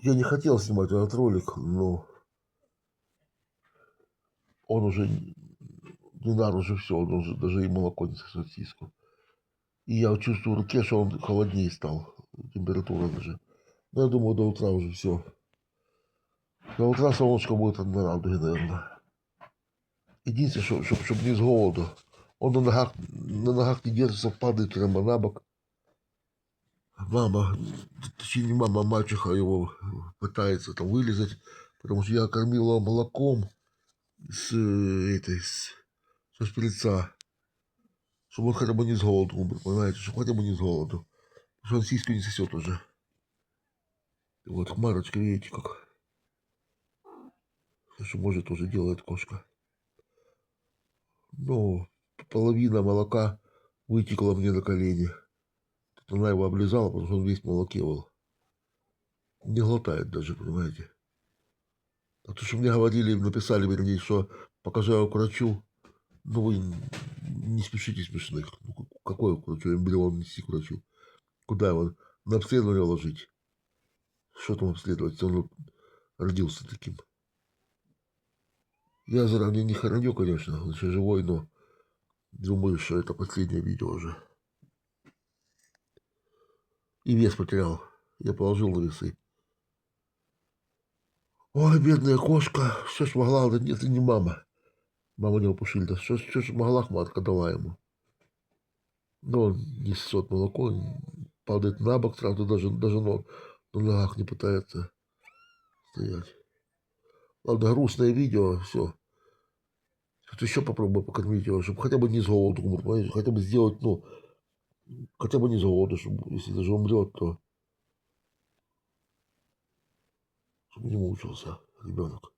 Я не хотел снимать этот ролик, но он уже не надо, уже все, он уже даже и молоко не сосет сиську. И я чувствую в руке, что он холоднее стал, температура даже. Но я думаю, до утра уже все. До утра солнышко будет на радуге, наверное. Единственное, чтобы не с голоду. Он на ногах не держится, падает прямо на бок. Мама, точнее не мама, а мачеха его пытается там вылезать, потому что я кормил его молоком со шприца, чтобы он хотя бы не с голоду умер, понимаете, чтобы хотя бы не с голоду. Потому что он сиську не сосет уже. И вот хмарочка, видите, как. Что может тоже делает кошка. Ну, половина молока вытекла мне на колени. Тут она его облизала, потому что он весь в молоке был. Не глотает даже, понимаете. А то, что мне говорили, написали, вернее, что покажу я к врачу, ну вы не спешите смешных. Ну, какой к врачу? Эмбрион нести к врачу. Куда его? На обследование ложить. Что там обследовать? Он родился таким. Я заранее не хороню, конечно, он еще живой, но думаю, что это последнее видео уже. И вес потерял. Я положил на весы. Ой, бедная кошка, что ж могла, да нет, это не мама. Мама не опушили, что ж могла, матка дала ему. Но он не сосет молоко, падает на бок сразу, даже на ногах не пытается стоять. Ладно, грустное видео, все. Что еще попробую покормить его, чтобы хотя бы не с голоду умер, понимаете? Хотя бы сделать, ну, хотя бы не с голоду, чтобы, если даже умрет, то чтобы не мучился ребенок.